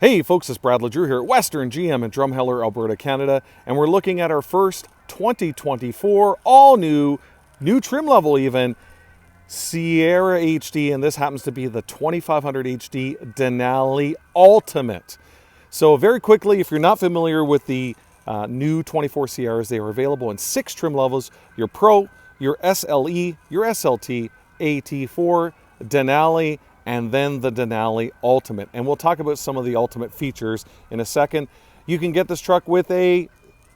Hey folks, it's Brad LeDrew here at Western GM in Drumheller, Alberta, Canada, and we're looking at our first 2024 all-new, new trim level even, Sierra HD, and this happens to be the 2500HD Denali Ultimate. So very quickly, if you're not familiar with the new 24 Sierras, they are available in 6 trim levels: your Pro, your SLE, your SLT, AT4, Denali, and then the Denali Ultimate. And we'll talk about some of the Ultimate features in a second. You can get this truck with a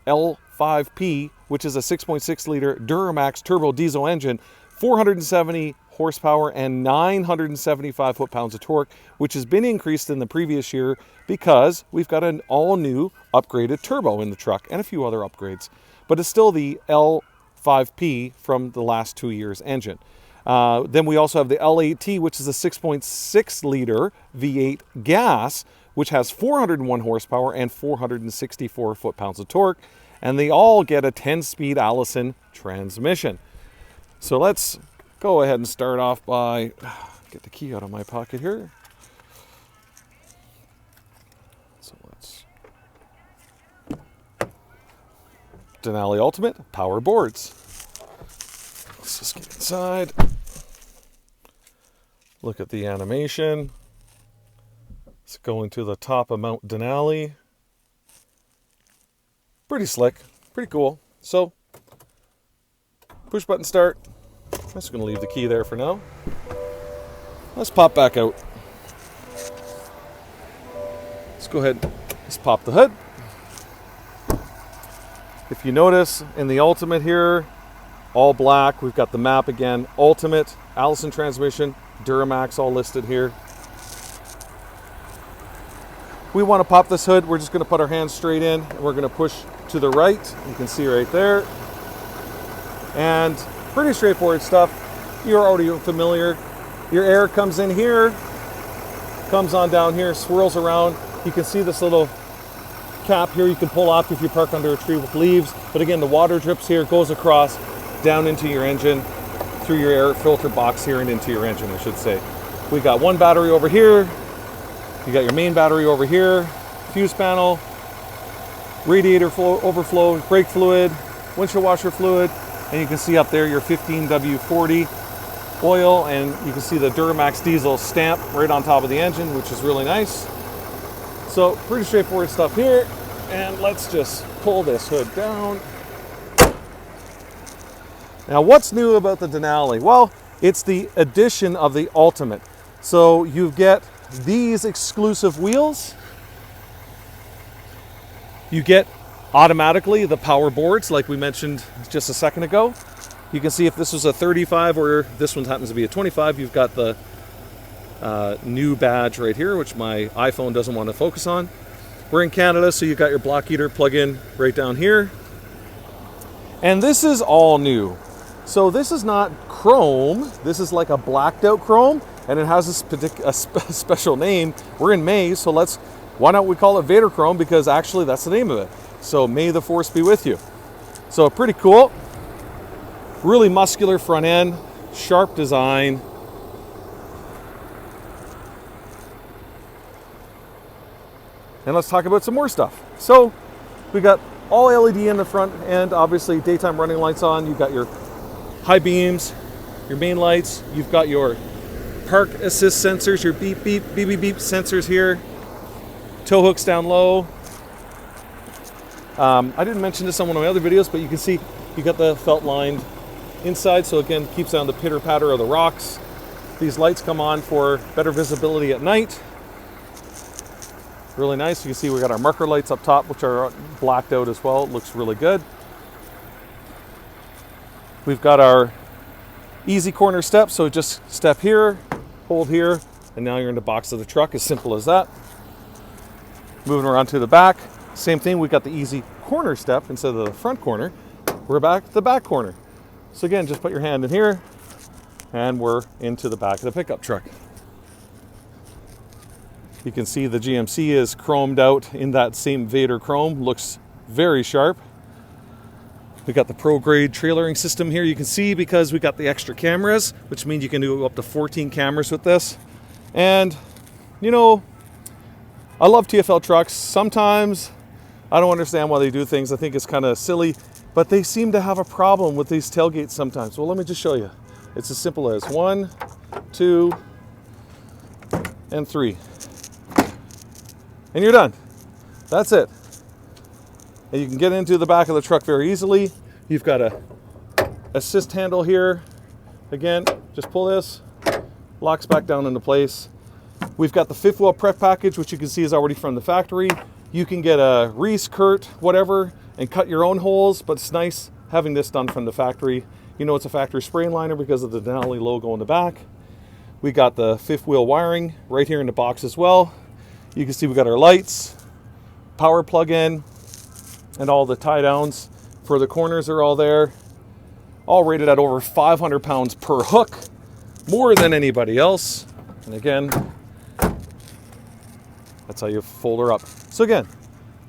L5P, which is a 6.6 liter Duramax turbo diesel engine, 470 horsepower and 975 foot-pounds of torque, which has been increased in the previous year because we've got an all-new upgraded turbo in the truck and a few other upgrades. But it's still the L5P from the last 2 years engine. Then we also have the L8T, which is a 6.6 liter V8 gas, which has 401 horsepower and 464 foot-pounds of torque. And they all get a 10-speed Allison transmission. So let's go ahead and start off by, get the key out of my pocket here. So let's, Denali Ultimate, power boards. Let's just get inside. Look at the animation. It's going to the top of Mount Denali. Pretty slick, pretty cool. So, push button start. I'm just going to leave the key there for now. Let's pop back out. Let's go ahead, let's pop the hood. If you notice in the Ultimate here, all black, we've got the map again, Ultimate, Allison transmission, Duramax all listed here. We want to pop this hood, we're just going to put our hands straight in, and we're going to push to the right. You can see right there. And pretty straightforward stuff. You're already familiar. Your air comes in here, comes on down here, swirls around. You can see this little cap here you can pull off if you park under a tree with leaves. But again, the water drips here, goes across, down into your engine, through your air filter box here and into your engine, I should say. We got one battery over here. You got your main battery over here, fuse panel, radiator overflow, brake fluid, windshield washer fluid, and you can see up there your 15W40 oil, and you can see the Duramax Diesel stamp right on top of the engine, which is really nice. So pretty straightforward stuff here, and let's just pull this hood down. Now, what's new about the Denali? Well, it's the addition of the Ultimate. So you get these exclusive wheels. You get automatically the power boards, like we mentioned just a second ago. You can see if this was a 35 or this one happens to be a 25, you've got the new badge right here, which my iPhone doesn't want to focus on. We're in Canada, so you've got your block heater plug-in right down here. And this is all new. So this is not chrome, this is like a blacked out chrome, and it has a special name. We're in May, so why don't we call it Vader Chrome, because actually that's the name of it. So may the force be with you. So pretty cool. Really muscular front end, sharp design. And let's talk about some more stuff. So we got all LED in the front end, obviously daytime running lights on. You've got your high beams, your main lights. You've got your park assist sensors, your beep, beep, beep, beep, beep sensors here. Tow hooks down low. I didn't mention this on one of my other videos, but you can see you got the felt lined inside. So again, keeps down the pitter patter of the rocks. These lights come on for better visibility at night. Really nice. You can see we got our marker lights up top, which are blacked out as well. It looks really good. We've got our easy corner step, so just step here, hold here, and now you're in the box of the truck, as simple as that. Moving around to the back, same thing, we got the easy corner step instead of the front corner. We're back to the back corner. So again, just put your hand in here, and we're into the back of the pickup truck. You can see the GMC is chromed out in that same Vader chrome, looks very sharp. We got the pro grade trailering system here. You can see because we got the extra cameras, which means you can do up to 14 cameras with this. And you know, I love TFL trucks. Sometimes I don't understand why they do things. I think it's kind of silly, but they seem to have a problem with these tailgates sometimes. Well, let me just show you. It's as simple as 1, 2, and 3. And you're done. That's it. And you can get into the back of the truck very easily. You've got a assist handle here. Again, just pull this, locks back down into place. We've got the fifth wheel prep package, which you can see is already from the factory. You can get a Reese, Kurt, whatever, and cut your own holes, but it's nice having this done from the factory. You know it's a factory spray liner because of the Denali logo in the back. We got the fifth wheel wiring right here in the box as well. You can see we got our lights, power plug-in, and all the tie downs for the corners are all there. All rated at over 500 pounds per hook, more than anybody else. And again, that's how you fold her up. So again,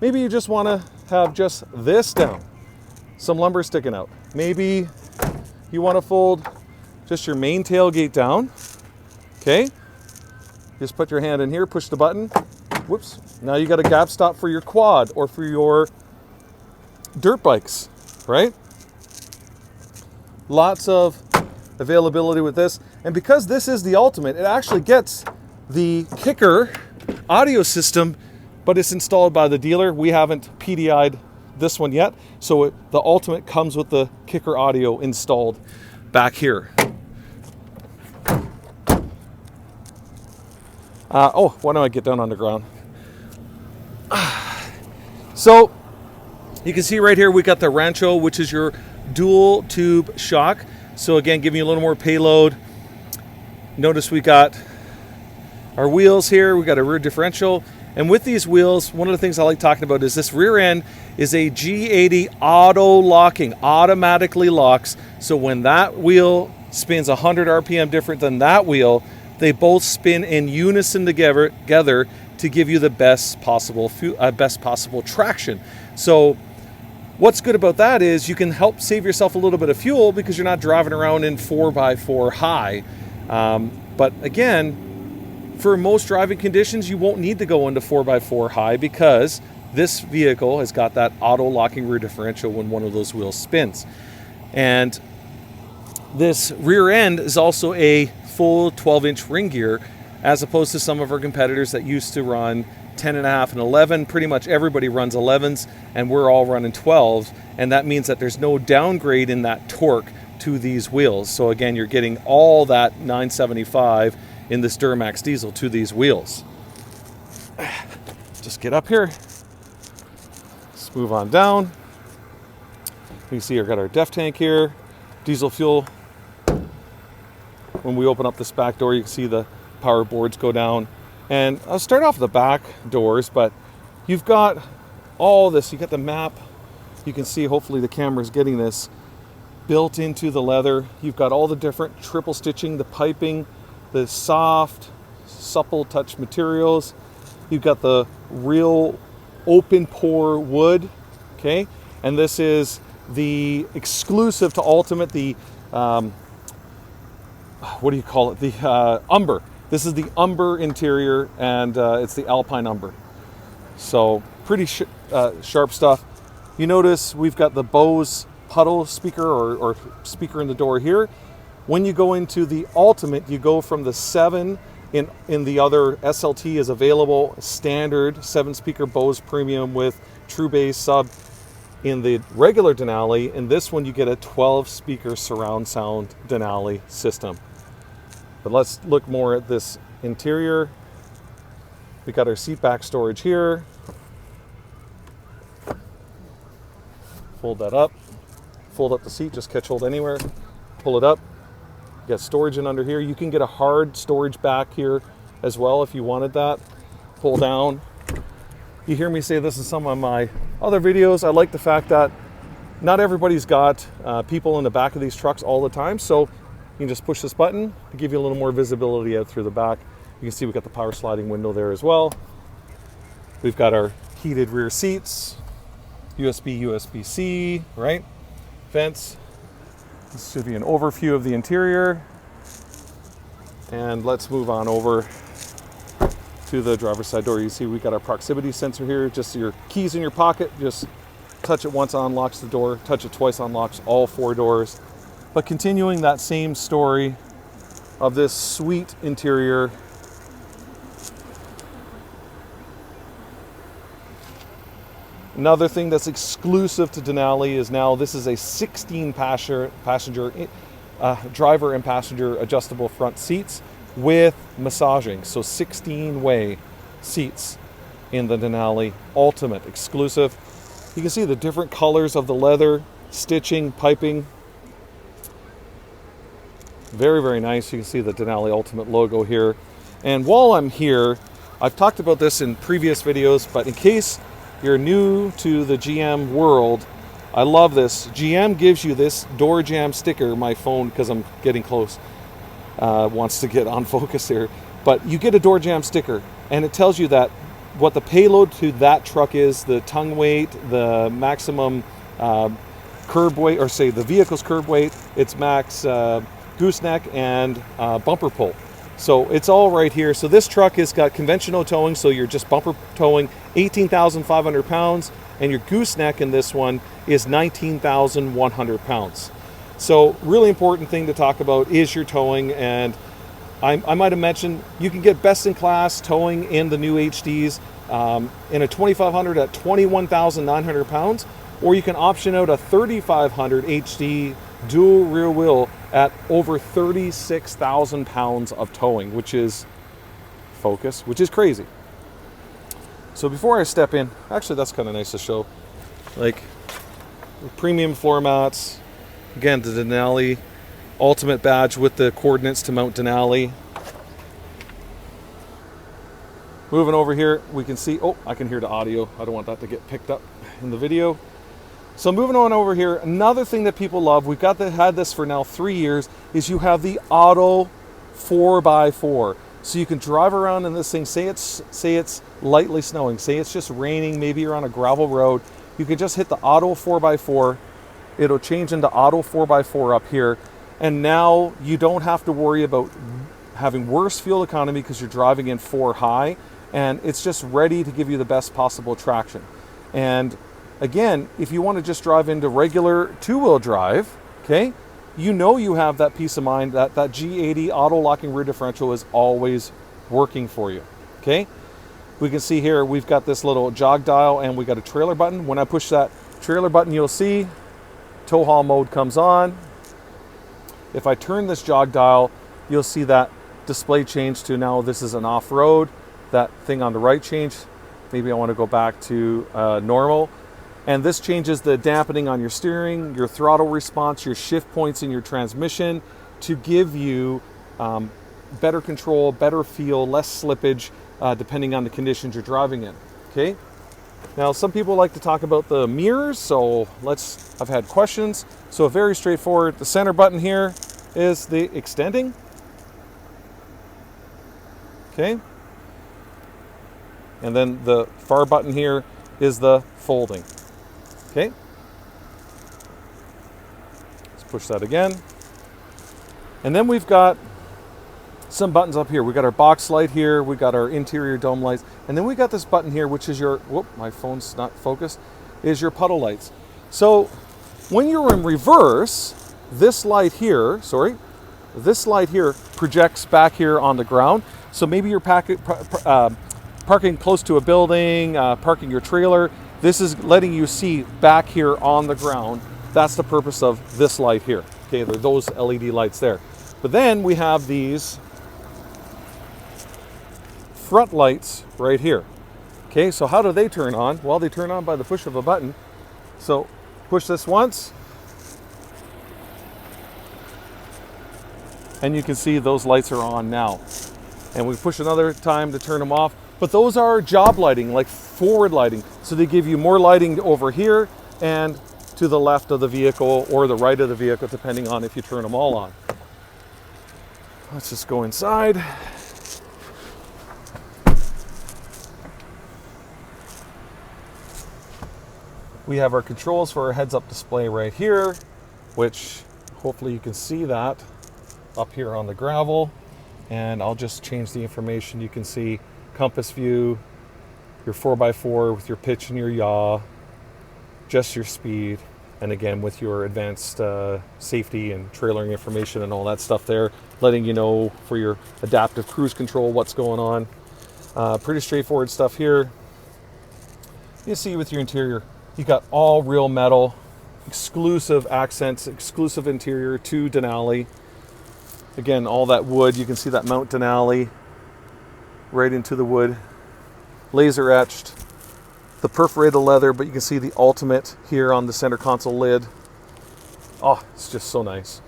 maybe you just want to have just this down, some lumber sticking out. Maybe you want to fold just your main tailgate down. Okay, just put your hand in here, push the button. Whoops, now you got a gap stop for your quad or for your dirt bikes, right? Lots of availability with this. And because this is the Ultimate, it actually gets the kicker audio system, but it's installed by the dealer. We haven't PDI'd this one yet. So the Ultimate comes with the kicker audio installed back here. Why don't I get down on the ground? So you can see right here, we got the Rancho, which is your dual tube shock. So again, giving you a little more payload. Notice we got our wheels here. We got a rear differential. And with these wheels, one of the things I like talking about is this rear end is a G80 auto locking, automatically locks. So when that wheel spins 100 RPM different than that wheel, they both spin in unison together to give you the best possible traction. So what's good about that is you can help save yourself a little bit of fuel because you're not driving around in 4x4 high. But again, for most driving conditions, you won't need to go into 4x4 high because this vehicle has got that auto locking rear differential when one of those wheels spins. And this rear end is also a full 12-inch ring gear, as opposed to some of our competitors that used to run 10.5 and 11. Pretty much everybody runs 11s, and we're all running 12s, and that means that there's no downgrade in that torque to these wheels. So again, you're getting all that 975 in this Duramax diesel to these wheels. Just get up here. Let's move on down. You can see I've got our DEF tank here, diesel fuel. When we open up this back door, you can see the power boards go down. And I'll start off the back doors, but you've got all this. You got the map. You can see, hopefully the camera's getting this, built into the leather. You've got all the different triple stitching, the piping, the soft, supple touch materials. You've got the real open pore wood, okay? And this is the exclusive to Ultimate, the, what do you call it? The Umber. This is the Umber interior, and it's the Alpine Umber. So pretty sharp stuff. You notice we've got the Bose puddle speaker or speaker in the door here. When you go into the Ultimate, you go from the 7 in the other SLT is available, standard 7-speaker Bose Premium with true bass sub. In the regular Denali, in this one you get a 12-speaker surround sound Denali system. But let's look more at this interior. We got our seat back storage here. Fold that up. Fold up the seat, just catch hold anywhere. Pull it up. You got storage in under here. You can get a hard storage back here as well if you wanted that. Pull down. You hear me say this in some of my other videos. I like the fact that not everybody's got people in the back of these trucks all the time. So you can just push this button to give you a little more visibility out through the back. You can see we've got the power sliding window there as well. We've got our heated rear seats, USB, USB-C, right? Vents. This should be an overview of the interior. And let's move on over to the driver's side door. You see we got our proximity sensor here, just your keys in your pocket, just touch it once, unlocks the door, touch it twice, unlocks all 4 doors. But continuing that same story of this sweet interior. Another thing that's exclusive to Denali is now this is a 16 passenger driver and passenger adjustable front seats with massaging. So 16-way seats in the Denali Ultimate exclusive. You can see the different colors of the leather, stitching, piping. Very, very nice. You can see the Denali Ultimate logo here. And while I'm here, I've talked about this in previous videos, but in case you're new to the GM world, I love this. GM gives you this door jam sticker. My phone, because I'm getting close, wants to get on focus here. But you get a door jam sticker, and it tells you that what the payload to that truck is, the tongue weight, the maximum curb weight, or say the vehicle's curb weight, its max gooseneck and bumper pull. So it's all right here. So this truck has got conventional towing, so you're just bumper towing 18,500 pounds, and your gooseneck in this one is 19,100 pounds. So really important thing to talk about is your towing, and I might have mentioned you can get best in class towing in the new HDs in a 2500 at 21,900 pounds, or you can option out a 3500 HD dual rear wheel at over 36,000 pounds of towing, which is focus, which is crazy. So before I step in, actually that's kind of nice to show, like premium floor mats, again the Denali Ultimate badge with the coordinates to mount Denali. Moving over here, we can see, oh, I can hear the audio. I don't want that to get picked up in the video. So moving on over here, another thing that people love, we've had this for now 3 years, is you have the auto 4x4. So you can drive around in this thing, say it's lightly snowing, say it's just raining, maybe you're on a gravel road, you can just hit the auto 4x4, it'll change into auto 4x4 up here, and now you don't have to worry about having worse fuel economy because you're driving in 4 high, and it's just ready to give you the best possible traction. And again, if you want to just drive into regular 2-wheel drive, okay, you know you have that peace of mind that that G80 auto locking rear differential is always working for you, okay? We can see here we've got this little jog dial and we got a trailer button. When I push that trailer button, you'll see tow haul mode comes on. If I turn this jog dial, you'll see that display change to now this is an off-road. That thing on the right changed. Maybe I want to go back to normal. And this changes the dampening on your steering, your throttle response, your shift points in your transmission to give you better control, better feel, less slippage, depending on the conditions you're driving in, okay? Now, some people like to talk about the mirrors, so I've had questions. So very straightforward, the center button here is the extending, okay? And then the far button here is the folding. Okay, let's push that again. And then we've got some buttons up here. We got our box light here, we got our interior dome lights, and then we got this button here, which is your, whoop, my phone's not focused, is your puddle lights. So when you're in reverse, this light here, this light here projects back here on the ground. So maybe you're parking close to a building, parking your trailer. This is letting you see back here on the ground. That's the purpose of this light here. Okay, there are those LED lights there. But then we have these front lights right here. Okay, so how do they turn on? Well, they turn on by the push of a button. So push this once, and you can see those lights are on now. And we push another time to turn them off. But those are job lighting, like forward lighting. So they give you more lighting over here and to the left of the vehicle or the right of the vehicle, depending on if you turn them all on. Let's just go inside. We have our controls for our heads-up display right here, which hopefully you can see that up here on the gravel. And I'll just change the information. You can see compass view, your 4x4 with your pitch and your yaw, just your speed, and again with your advanced safety and trailering information and all that stuff there, letting you know for your adaptive cruise control what's going on. Pretty straightforward stuff here. You see with your interior, you got all real metal, exclusive accents, exclusive interior to Denali. Again, all that wood, you can see that mount Denali right into the wood, laser etched. The perforated leather, but you can see the ultimate here on the center console lid. Oh, it's just so nice.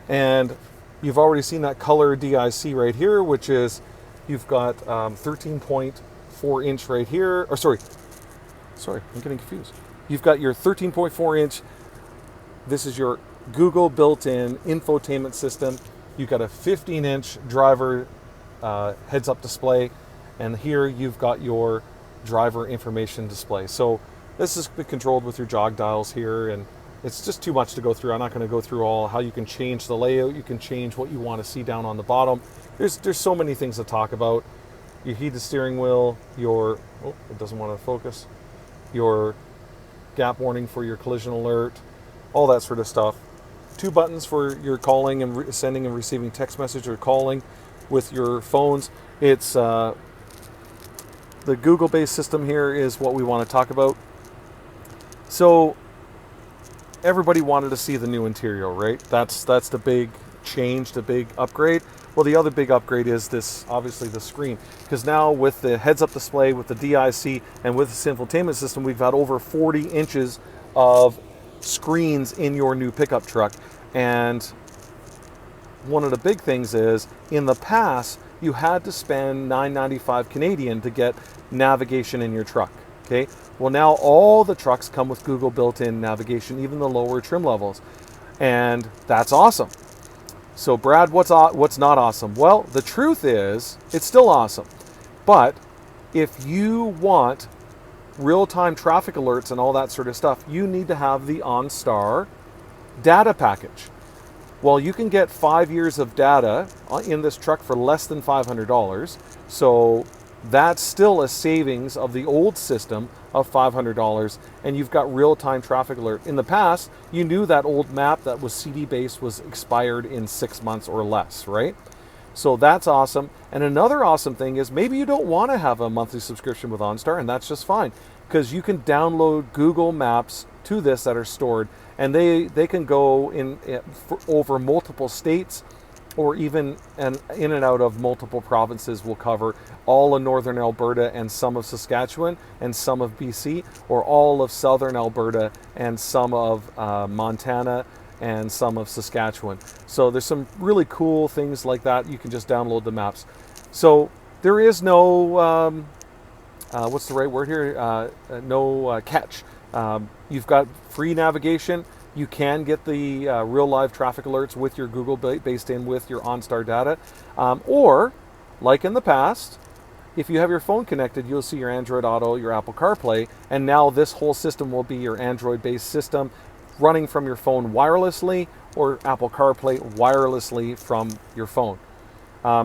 And you've already seen that color DIC right here, which is, you've got 13.4 inch right here, or sorry, I'm getting confused. You've got your 13.4 inch, this is your Google built-in infotainment system. You've got a 15 inch driver heads-up display, and here you've got your driver information display. So this is controlled with your jog dials here, and it's just too much to go through. I'm not going to go through all how you can change the layout. You can change what you want to see down on the bottom. There's so many things to talk about. Your heated steering wheel, your, oh, it doesn't want to focus, your gap warning for your collision alert, all that sort of stuff. 2 buttons for your calling and sending and receiving text message or calling with your phones. It's the Google-based system here is what we want to talk about. So everybody wanted to see the new interior, right? That's the big change, the big upgrade. Well, the other big upgrade is this, obviously the screen, because now with the heads-up display, with the DIC, and with this infotainment system, we've got over 40 inches of screens in your new pickup truck. And one of the big things is, in the past, you had to spend $9.95 Canadian to get navigation in your truck. Okay. Well, now all the trucks come with Google built-in navigation, even the lower trim levels, and that's awesome. So, Brad, what's not awesome? Well, the truth is, it's still awesome. But if you want real-time traffic alerts and all that sort of stuff, you need to have the OnStar data package. Well, you can get 5 years of data in this truck for less than $500. So that's still a savings of the old system of $500, and you've got real-time traffic alert. In the past, you knew that old map that was CD-based was expired in 6 months or less, right? So that's awesome. And another awesome thing is, maybe you don't want to have a monthly subscription with OnStar, and that's just fine, because you can download Google Maps to this that are stored, and they can go in over multiple states, or even in and out of multiple provinces. Will cover all of northern Alberta and some of Saskatchewan and some of BC, or all of southern Alberta and some of Montana and some of Saskatchewan. So there's some really cool things like that. You can just download the maps. So there is no, what's the right word here? No catch. You've got free navigation. You can get the real live traffic alerts with your Google based in with your OnStar data. Or, like in the past, if you have your phone connected, you'll see your Android Auto, your Apple CarPlay, and now this whole system will be your Android-based system running from your phone wirelessly, or Apple CarPlay wirelessly from your phone.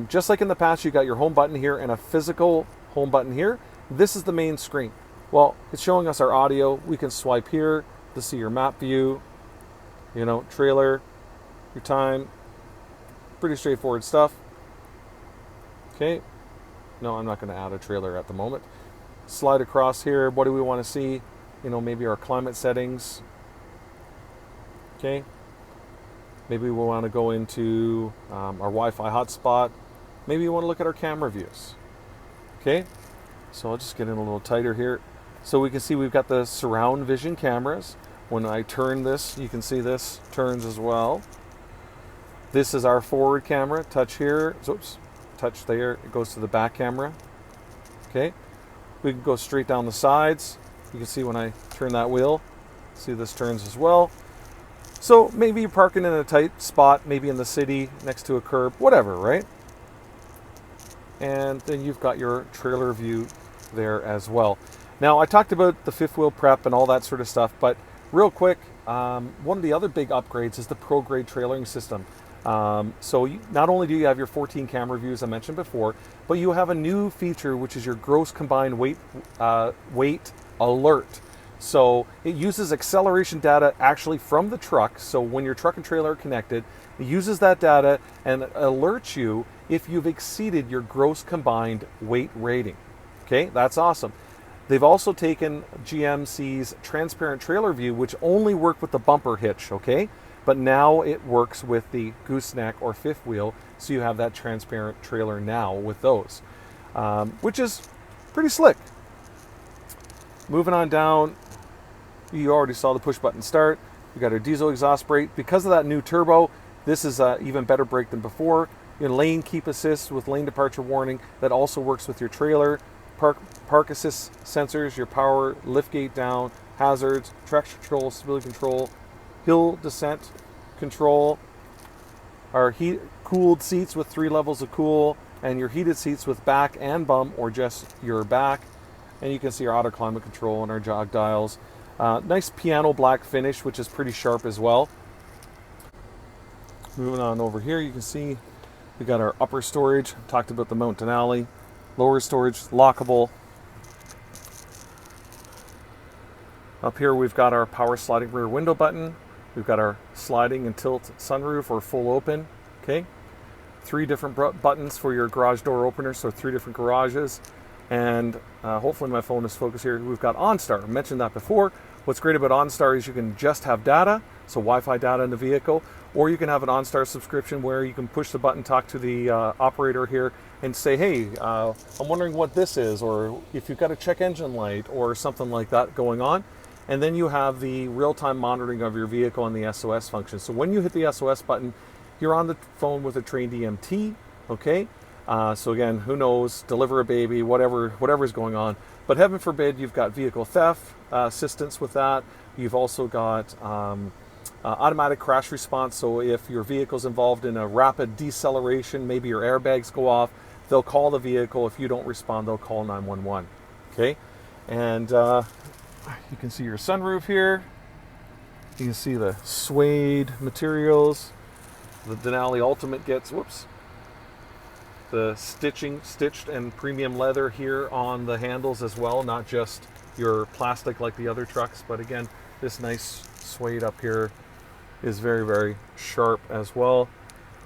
Just like in the past, you got your home button here and a physical home button here. This is the main screen. Well, it's showing us our audio. We can swipe here to see your map view, you know, trailer, your time. Pretty straightforward stuff. Okay. No, I'm not going to add a trailer at the moment. Slide across here. What do we want to see? You know, maybe our climate settings. Okay. Maybe we want to go into our Wi-Fi hotspot. Maybe you want to look at our camera views. Okay. So I'll just get in a little tighter here. So we can see we've got the surround vision cameras. When I turn this, you can see this turns as well. This is our forward camera. Touch here. Oops. Touch there. It goes to the back camera. Okay. We can go straight down the sides. You can see when I turn that wheel. See this turns as well. So maybe you're parking in a tight spot, maybe in the city, next to a curb, whatever, right? And then you've got your trailer view there as well. Now, I talked about the fifth wheel prep and all that sort of stuff, but real quick, one of the other big upgrades is the ProGrade trailering system. So not only do you have your 14 camera views I mentioned before, but you have a new feature, which is your gross combined weight alert. So it uses acceleration data actually from the truck. So when your truck and trailer are connected, it uses that data and alerts you if you've exceeded your gross combined weight rating. Okay, that's awesome. They've also taken GMC's transparent trailer view, which only worked with the bumper hitch, okay? But now it works with the gooseneck or fifth wheel, so you have that transparent trailer now with those, which is pretty slick. Moving on down, you already saw the push button start. We got our diesel exhaust brake. Because of that new turbo, this is even better brake than before. Your lane keep assist with lane departure warning that also works with your trailer. Park assist sensors, your power, lift gate down, hazards, traction control, stability control, hill descent control. Our cooled seats with 3 levels of cool, and your heated seats with back and bum or just your back. And you can see our auto climate control and our jog dials. Nice piano black finish, which is pretty sharp as well. Moving on over here, you can see we got our upper storage. Talked about the mount Denali. Lower storage, lockable. Up here we've got our power sliding rear window button. We've got our sliding and tilt sunroof or full open. Okay, 3 different buttons for your garage door opener, so 3 different garages. And hopefully my phone is focused here. We've got OnStar. I mentioned that before. What's great about OnStar is you can just have data, so Wi-Fi data in the vehicle, or you can have an OnStar subscription where you can push the button, talk to the operator here, and say, hey, I'm wondering what this is, or if you've got a check engine light or something like that going on. And then you have the real-time monitoring of your vehicle and the SOS function. So when you hit the SOS button, you're on the phone with a trained EMT, okay? So again, who knows, deliver a baby, whatever's going on. But heaven forbid, you've got vehicle theft assistance with that. You've also got automatic crash response. So if your vehicle's involved in a rapid deceleration, maybe your airbags go off, they'll call the vehicle. If you don't respond, they'll call 911, okay? And you can see your sunroof here. You can see the suede materials. The Denali Ultimate gets, the stitched and premium leather here on the handles as well, not just your plastic like the other trucks, but again, this nice suede up here is very, very sharp as well.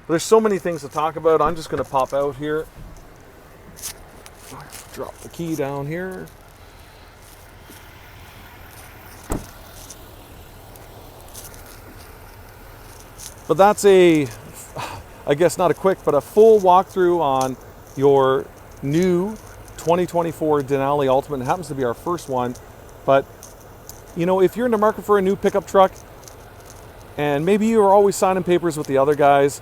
There's so many things to talk about. I'm just going to pop out here, drop the key down here. But that's I guess not a quick, but a full walkthrough on your new 2024 Denali Ultimate. It happens to be our first one, but you know, if you're in the market for a new pickup truck, and maybe you are always signing papers with the other guys,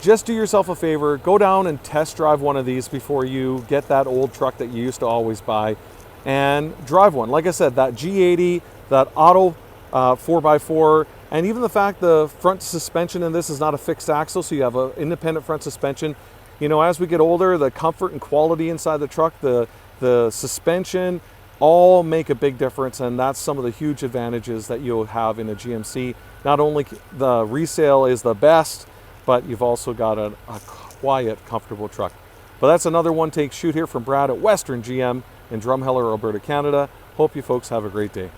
just do yourself a favor, go down and test drive one of these before you get that old truck that you used to always buy, and drive one. Like I said, that G80, that auto 4x4, and even the fact the front suspension in this is not a fixed axle, so you have an independent front suspension. You know, as we get older, the comfort and quality inside the truck, the suspension, all make a big difference, and that's some of the huge advantages that you'll have in a GMC. Not only the resale is the best, but you've also got a quiet, comfortable truck. But that's another one take shoot here from Brad at Western GM in Drumheller, Alberta, Canada. Hope you folks have a great day.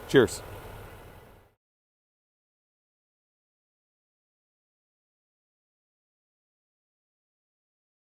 Cheers.